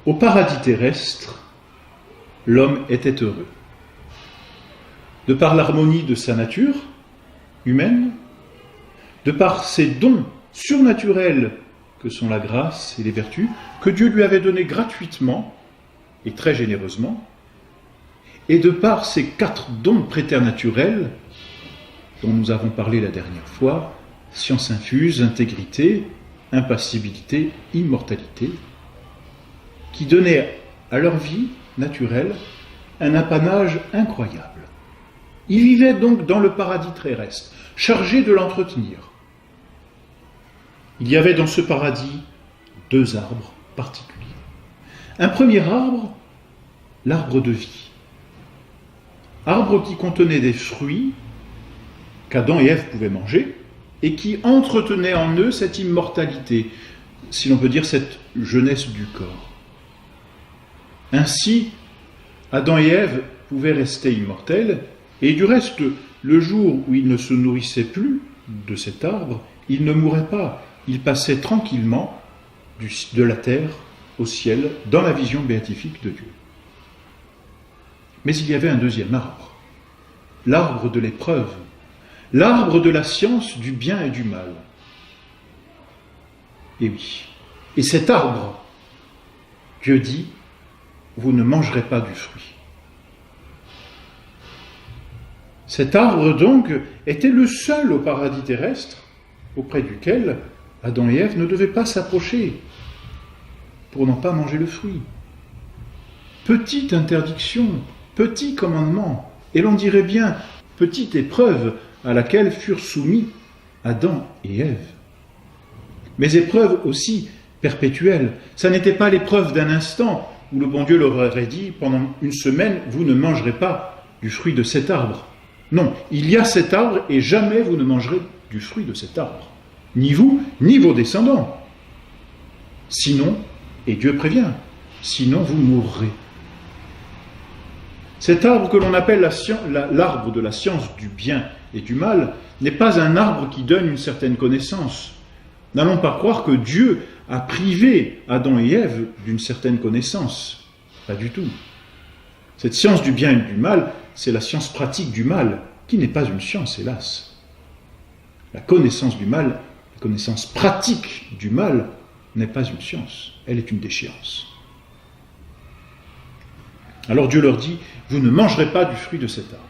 Au paradis terrestre, l'homme était heureux. De par l'harmonie de sa nature humaine, de par ses dons surnaturels que sont la grâce et les vertus, que Dieu lui avait donnés gratuitement et très généreusement, et de par ces 4 dons préternaturels dont nous avons parlé la dernière fois, science infuse, intégrité, impassibilité, immortalité, qui donnaient à leur vie naturelle un apanage incroyable. Ils vivaient donc dans le paradis terrestre, chargés de l'entretenir. Il y avait dans ce paradis 2 arbres particuliers. Un premier arbre, l'arbre de vie. Arbre qui contenait des fruits qu'Adam et Ève pouvaient manger et qui entretenait en eux cette immortalité, si l'on peut dire cette jeunesse du corps. Ainsi, Adam et Ève pouvaient rester immortels, et du reste, le jour où ils ne se nourrissaient plus de cet arbre, ils ne mouraient pas, ils passaient tranquillement de la terre au ciel, dans la vision béatifique de Dieu. Mais il y avait un deuxième arbre, l'arbre de l'épreuve, l'arbre de la science du bien et du mal. Et oui, et cet arbre, Dieu dit, vous ne mangerez pas du fruit. Cet arbre donc était le seul au paradis terrestre auprès duquel Adam et Ève ne devaient pas s'approcher pour n'en pas manger le fruit. Petite interdiction, petit commandement, et l'on dirait bien petite épreuve à laquelle furent soumis Adam et Ève. Mais épreuve aussi perpétuelle. Ça n'était pas l'épreuve d'un instant où le bon Dieu leur aurait dit pendant 1 semaine, vous ne mangerez pas du fruit de cet arbre. Non, il y a cet arbre et jamais vous ne mangerez du fruit de cet arbre. Ni vous, ni vos descendants. Sinon, et Dieu prévient, sinon vous mourrez. Cet arbre que l'on appelle l'arbre de la science du bien et du mal n'est pas un arbre qui donne une certaine connaissance. N'allons pas croire que Dieu a privé Adam et Ève d'une certaine connaissance. Pas du tout. Cette science du bien et du mal, c'est la science pratique du mal, qui n'est pas une science, hélas. La connaissance du mal, la connaissance pratique du mal, n'est pas une science, elle est une déchéance. Alors Dieu leur dit, vous ne mangerez pas du fruit de cet arbre.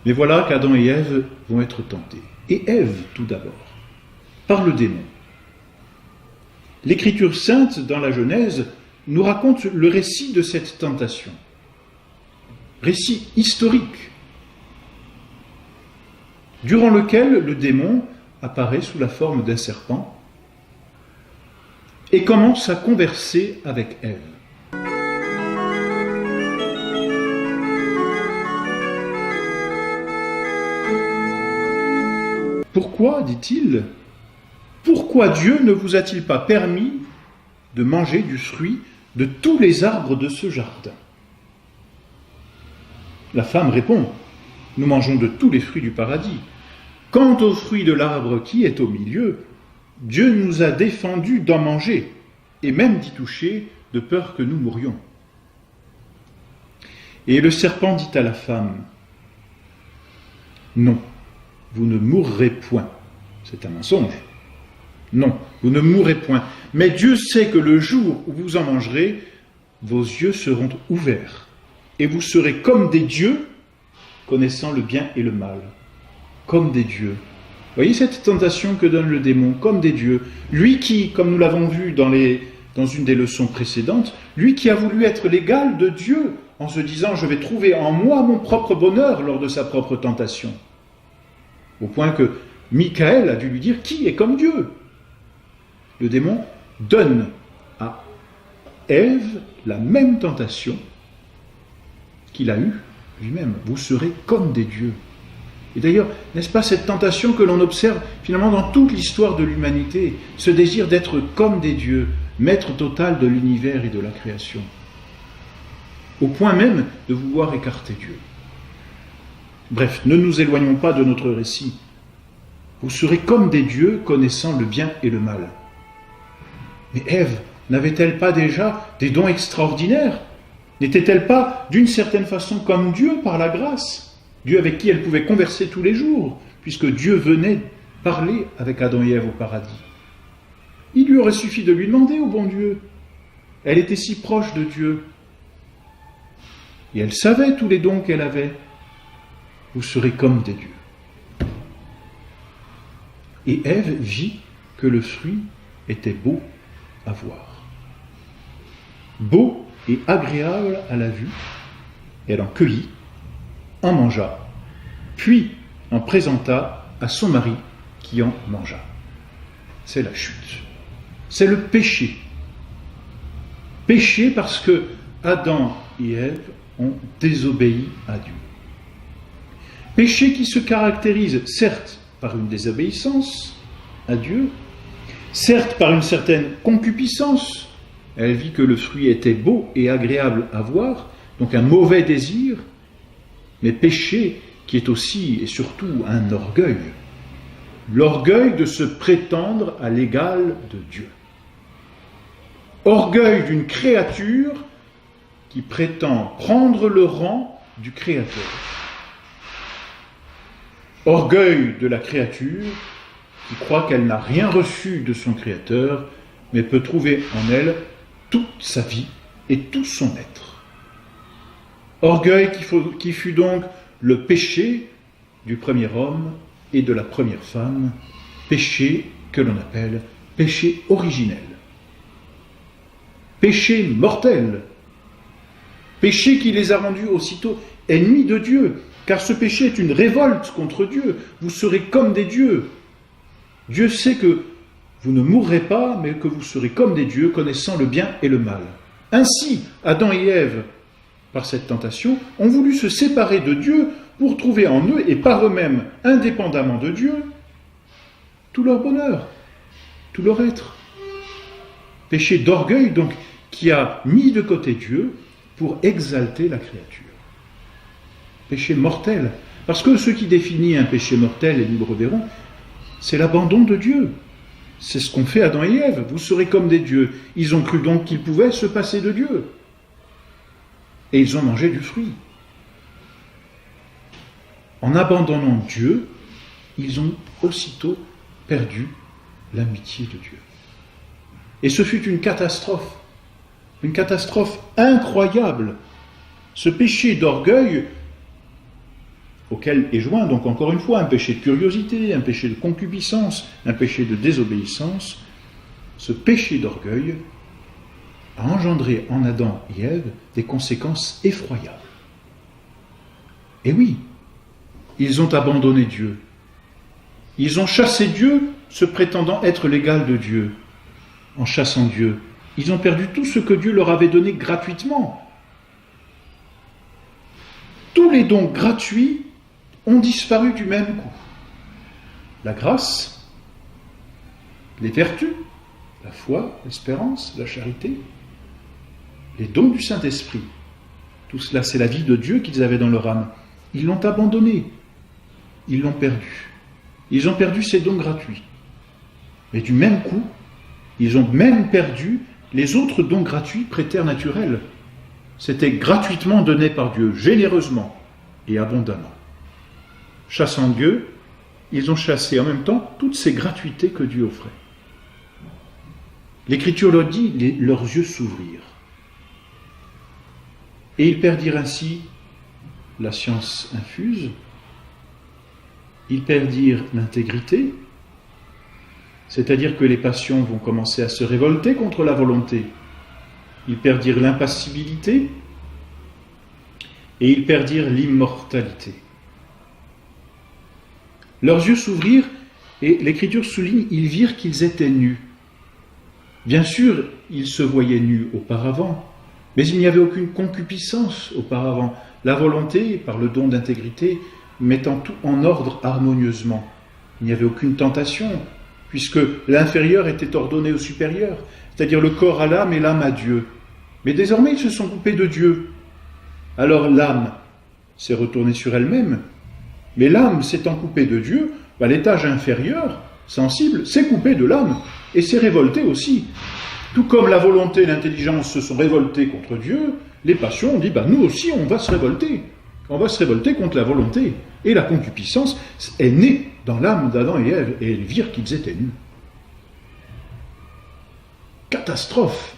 Mais voilà qu'Adam et Ève vont être tentés. Et Ève, tout d'abord, par le démon. L'Écriture sainte, dans la Genèse, nous raconte le récit de cette tentation. Récit historique, durant lequel le démon apparaît sous la forme d'un serpent et commence à converser avec Ève. Pourquoi, dit-il, pourquoi Dieu ne vous a-t-il pas permis de manger du fruit de tous les arbres de ce jardin? La femme répond, nous mangeons de tous les fruits du paradis. Quant au fruit de l'arbre qui est au milieu, Dieu nous a défendu d'en manger, et même d'y toucher, de peur que nous mourions. Et le serpent dit à la femme, non, vous ne mourrez point. C'est un mensonge. Non, vous ne mourrez point. Mais Dieu sait que le jour où vous en mangerez, vos yeux seront ouverts, et vous serez comme des dieux, connaissant le bien et le mal. Comme des dieux. Voyez cette tentation que donne le démon, comme des dieux. Lui qui, comme nous l'avons vu dans une des leçons précédentes, lui qui a voulu être l'égal de Dieu, en se disant « je vais trouver en moi mon propre bonheur » lors de sa propre tentation. Au point que Michael a dû lui dire « qui est comme Dieu ?» Le démon donne à Ève la même tentation qu'il a eue lui-même. Vous serez comme des dieux. Et d'ailleurs, n'est-ce pas cette tentation que l'on observe finalement dans toute l'histoire de l'humanité, ce désir d'être comme des dieux, maître total de l'univers et de la création, au point même de vouloir écarter Dieu. Bref, ne nous éloignons pas de notre récit. Vous serez comme des dieux connaissant le bien et le mal. Mais Ève n'avait-elle pas déjà des dons extraordinaires? N'était-elle pas d'une certaine façon comme Dieu par la grâce? Dieu avec qui elle pouvait converser tous les jours, puisque Dieu venait parler avec Adam et Ève au paradis. Il lui aurait suffi de lui demander au bon Dieu. Elle était si proche de Dieu. Et elle savait tous les dons qu'elle avait. Vous serez comme des dieux. Et Ève vit que le fruit était beau à voir. Beau et agréable à la vue. Elle en cueillit, en mangea, puis en présenta à son mari qui en mangea. C'est la chute. C'est le péché. Péché parce que Adam et Ève ont désobéi à Dieu. Péché qui se caractérise certes par une désobéissance à Dieu, certes par une certaine concupiscence. Elle vit que le fruit était beau et agréable à voir, donc un mauvais désir, mais péché qui est aussi et surtout un orgueil. L'orgueil de se prétendre à l'égal de Dieu. Orgueil d'une créature qui prétend prendre le rang du Créateur. Orgueil de la créature qui croit qu'elle n'a rien reçu de son Créateur, mais peut trouver en elle toute sa vie et tout son être. Orgueil qui fut donc le péché du premier homme et de la première femme, péché que l'on appelle péché originel. Péché mortel, péché qui les a rendus aussitôt ennemis de Dieu, car ce péché est une révolte contre Dieu. Vous serez comme des dieux. Dieu sait que vous ne mourrez pas, mais que vous serez comme des dieux, connaissant le bien et le mal. Ainsi, Adam et Ève, par cette tentation, ont voulu se séparer de Dieu pour trouver en eux, et par eux-mêmes, indépendamment de Dieu, tout leur bonheur, tout leur être. Péché d'orgueil, donc, qui a mis de côté Dieu pour exalter la créature. Péché mortel, parce que ce qui définit un péché mortel, et nous le reverrons, c'est l'abandon de Dieu. C'est ce qu'ont fait Adam et Ève. Vous serez comme des dieux. Ils ont cru donc qu'ils pouvaient se passer de Dieu. Et ils ont mangé du fruit. En abandonnant Dieu, ils ont aussitôt perdu l'amitié de Dieu. Et ce fut une catastrophe incroyable. Ce péché d'orgueil, auquel est joint donc encore une fois un péché de curiosité, un péché de concupiscence, un péché de désobéissance, ce péché d'orgueil a engendré en Adam et Ève des conséquences effroyables. Et oui, ils ont abandonné Dieu. Ils ont chassé Dieu, se prétendant être l'égal de Dieu. En chassant Dieu, ils ont perdu tout ce que Dieu leur avait donné gratuitement. Tous les dons gratuits ont disparu du même coup. La grâce, les vertus, la foi, l'espérance, la charité, les dons du Saint-Esprit. Tout cela, c'est la vie de Dieu qu'ils avaient dans leur âme. Ils l'ont abandonné, ils l'ont perdu. Ils ont perdu ces dons gratuits. Mais du même coup, ils ont même perdu les autres dons gratuits préternaturels. C'était gratuitement donné par Dieu, généreusement et abondamment. Chassant Dieu, ils ont chassé en même temps toutes ces gratuités que Dieu offrait. L'Écriture leur dit, leurs yeux s'ouvrirent. Et ils perdirent ainsi la science infuse, ils perdirent l'intégrité, c'est-à-dire que les passions vont commencer à se révolter contre la volonté. Ils perdirent l'impassibilité et ils perdirent l'immortalité. Leurs yeux s'ouvrirent et l'Écriture souligne, ils virent qu'ils étaient nus. Bien sûr, ils se voyaient nus auparavant, mais il n'y avait aucune concupiscence auparavant. La volonté, par le don d'intégrité, mettant tout en ordre harmonieusement. Il n'y avait aucune tentation, puisque l'inférieur était ordonné au supérieur, c'est-à-dire le corps à l'âme et l'âme à Dieu. Mais désormais, ils se sont coupés de Dieu. Alors l'âme s'est retournée sur elle-même, mais l'âme s'étant coupée de Dieu, l'étage inférieur, sensible, s'est coupé de l'âme et s'est révolté aussi. Tout comme la volonté et l'intelligence se sont révoltées contre Dieu, les passions ont dit, nous aussi on va se révolter. On va se révolter contre la volonté. Et la concupiscence est née dans l'âme d'Adam et Ève, et elles virent qu'ils étaient nus. Catastrophe.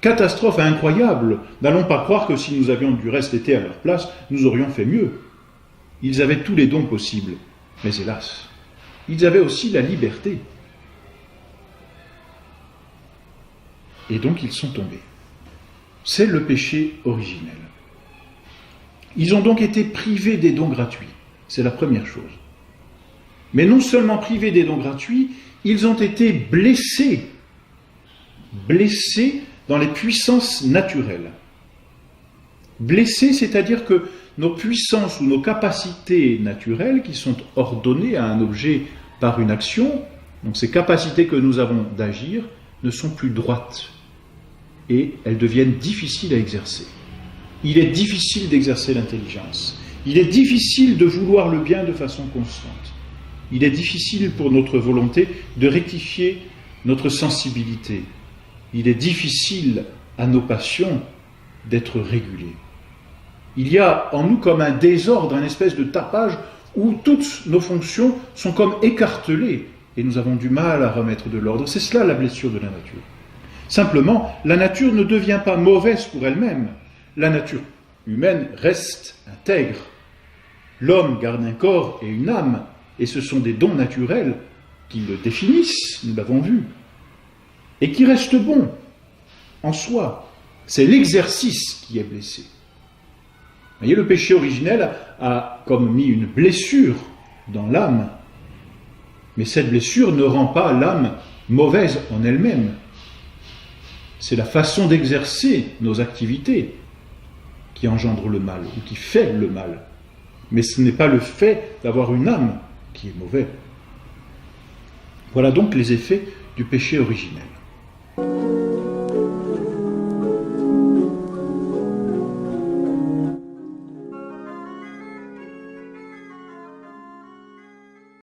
Catastrophe incroyable. N'allons pas croire que si nous avions du reste été à leur place, nous aurions fait mieux. Ils avaient tous les dons possibles. Mais hélas, ils avaient aussi la liberté. Et donc ils sont tombés. C'est le péché originel. Ils ont donc été privés des dons gratuits. C'est la première chose. Mais non seulement privés des dons gratuits, ils ont été blessés. Blessés dans les puissances naturelles. Blessés, c'est-à-dire que nos puissances ou nos capacités naturelles qui sont ordonnées à un objet par une action, donc ces capacités que nous avons d'agir, ne sont plus droites et elles deviennent difficiles à exercer. Il est difficile d'exercer l'intelligence. Il est difficile de vouloir le bien de façon constante. Il est difficile pour notre volonté de rectifier notre sensibilité. Il est difficile à nos passions d'être régulées. Il y a en nous comme un désordre, une espèce de tapage où toutes nos fonctions sont comme écartelées et nous avons du mal à remettre de l'ordre. C'est cela la blessure de la nature. Simplement, la nature ne devient pas mauvaise pour elle-même. La nature humaine reste intègre. L'homme garde un corps et une âme, et ce sont des dons naturels qui le définissent, nous l'avons vu, et qui restent bons en soi. C'est l'exercice qui est blessé. Vous voyez, le péché originel a comme mis une blessure dans l'âme, mais cette blessure ne rend pas l'âme mauvaise en elle-même. C'est la façon d'exercer nos activités qui engendre le mal, ou qui fait le mal. Mais ce n'est pas le fait d'avoir une âme qui est mauvais. Voilà donc les effets du péché originel.